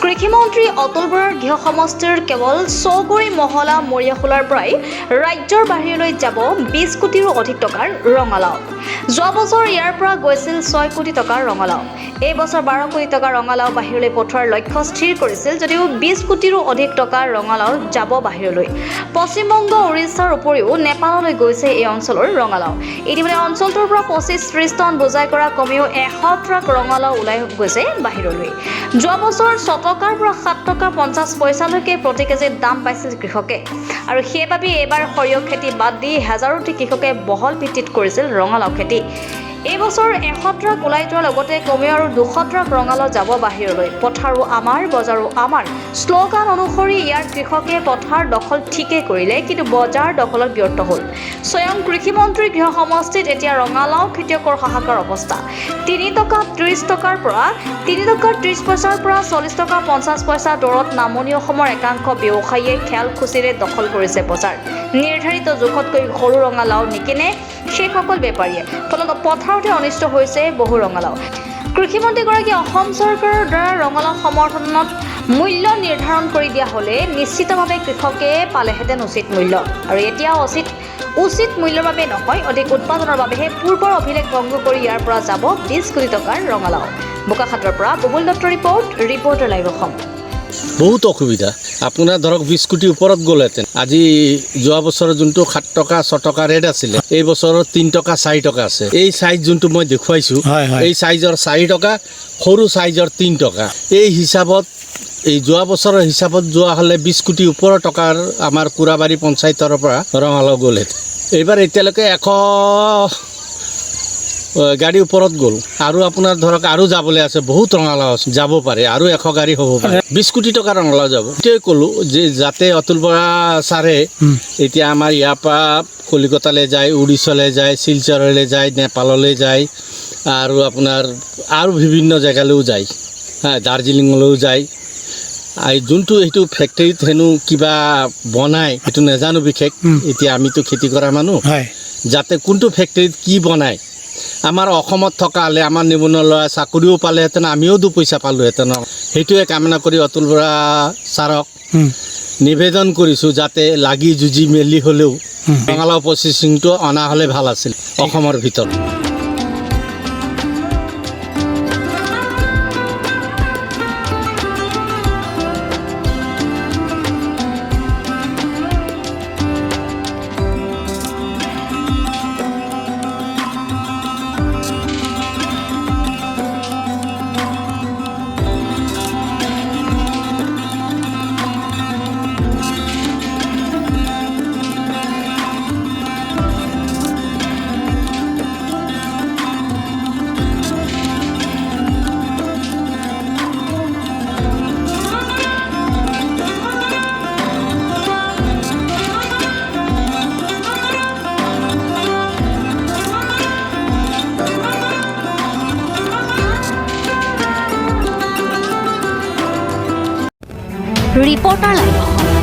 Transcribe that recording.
কৃষিমন্ত্ৰী অতুল বৰাৰ গৃহ সমষ্টিৰ কেৱল ৬ মহলা মৰিয়াখোলাৰ পৰাই ৰাজ্যৰ বাহিৰলৈ যাব ২০ কোটিৰো অধিক টকাৰ ৰঙালাও। যোৱা বছৰ ইয়াৰ পৰা গৈছিল ৬ কোটি টকাৰ ৰঙালাও। এই বছৰ ১২ কোটি টকাৰ ৰঙালাও বাহিৰলৈ পঠোৱাৰ লক্ষ্য স্থিৰ কৰিছিল যদিও ২০ কোটিৰো অধিক টকাৰ ৰঙালাও যাব বাহিৰলৈ। পশ্চিমবংগ, উৰিষ্যাৰ উপৰিও নেপাললৈ গৈছে এই অঞ্চলৰ ৰঙালাও। ইতিমধ্যে অঞ্চলটোৰ পৰা ২৫-৩০ টন বোজাই কৰা কমেও ১০০ ট্ৰাক ৰঙালাও ওলাই গৈছে বাহিৰলৈ। যোৱা বছৰ ৬ টকাৰ পৰা ৭ টকা ৫০ পইচালৈকে প্ৰতি কেজিত দাম পাইছিল কৃষকে। আৰু সেইবাবে এইবাৰ সৰিয়হ খেতি বাদ দি হাজাৰোটি কৃষকে বহল ভিত্তিত কৰিছিল ৰঙালাও খেতি। এই বছৰ ১০০ ট্ৰাক ওলাই যোৱাৰ লগতে কমেও আৰু ২০০ ট্ৰাক ৰঙালাও যাব বাহিৰলৈ। পথাৰো আমাৰ, বজাৰো আমাৰ শ্লোগান অনুসৰি ইয়াৰ কৃষকে পথাৰ দখল ঠিকেই কৰিলে, কিন্তু বজাৰ দখলত ব্যৰ্থ হ'ল। স্বয়ং কৃষিমন্ত্ৰীৰ গৃহ সমষ্টিত এতিয়া ৰঙালাও খেতিয়কৰ হাহাকাৰ অৱস্থা। ৩ টকা ৩০ টকাৰ পৰা ৩ টকা ৩০ পইচাৰ পৰা ৪০ টকা ৫০ পইচা দৰত নামনি অসমৰ একাংশ ব্যৱসায়ীয়ে খেয়ালখুচিৰে দখল কৰিছে বজাৰ। নিৰ্ধাৰিত জোখতকৈ সৰু ৰঙালাও নিকিনে সেইসকল বেপাৰীয়ে, ফলত পথাৰতে অনিষ্ট হৈছে বহু ৰঙালাও। কৃষিমন্ত্ৰীগৰাকীয়ে অসম চৰকাৰৰ দ্বাৰা ৰঙালাও সমৰ্থনত মূল্য নিৰ্ধাৰণ কৰি দিয়া হ'লে নিশ্চিতভাৱে কৃষকে পালেহেঁতেন উচিত মূল্য। আৰু এতিয়া উচিত মূল্যৰ বাবে নহয়, অধিক উৎপাদনৰ বাবেহে পূৰ্বৰ অভিলেখ ভংগ কৰি ইয়াৰ পৰা যাব ২০ কোটি টকাৰ ৰঙালাও। বোকাখাতৰ পৰা বুবুল দত্তৰ ৰিপৰ্টাৰ লাইভ অসম। বহুত অসুবিধা। আপোনাৰ ধৰক ২০ কোটিৰ ওপৰত গ'লহেঁতেন। আজি যোৱা বছৰৰ যোনটো ৭ টকা ৬ টকা ৰেট আছিলে, এই বছৰত ৩ টকা ৪ টকা আছে। এই চাইজ যোনটো মই দেখুৱাইছোঁ, এই চাইজৰ ৪ টকা, সৰু চাইজৰ ৩ টকা। এই হিচাপত এই যোৱা বছৰৰ হিচাপত যোৱা হ'লে ২০ কোটিৰ ওপৰৰ টকাৰ আমাৰ কুৰাবাৰী পঞ্চায়তৰ পৰা ৰঙালাও গ'লহেঁতেন। এইবাৰ এতিয়ালৈকে ১০০ গাড়ীৰ ওপৰত গ'ল। আৰু আপোনাৰ ধৰক আৰু যাবলৈ আছে, বহুত ৰঙালাও যাব পাৰে, আৰু ১০০ গাড়ী হ'ব পাৰে। ২০ কোটি টকা ৰঙালাও যাব। সেইটোৱে ক'লোঁ যে যাতে অতুল বৰা ছাৰে এতিয়া আমাৰ ইয়াৰ পৰা কলিকতালৈ যায়, উৰিষ্যালৈ যায়, শিলচৰলৈ যায়, নেপাললৈ যায়, আৰু আপোনাৰ আৰু বিভিন্ন জেগালৈও যায়, দাৰ্জিলিঙলৈও যায়। যোনটো সেইটো ফেক্টৰীত হেনো কিবা বনায়, সেইটো নাজানো বিশেষ। এতিয়া আমিতো খেতি কৰা মানুহ, যাতে কোনটো ফেক্টৰীত কি বনায় আমাৰ অসমত থকা হ'লে আমাৰ নিবনুৱা ল'ৰা চাকৰিও পালেহেঁতেন, আমিও ২ পইচা পালোহেঁতেন। সেইটোৱে কামনা কৰি অতুল বৰা ছাৰক নিবেদন কৰিছোঁ, যাতে লাগি যুঁজি মেলি হ'লেও ৰঙালাও প্ৰচেছিংটো অনা হ'লে ভাল আছিল অসমৰ ভিতৰত। Reporter live Assam.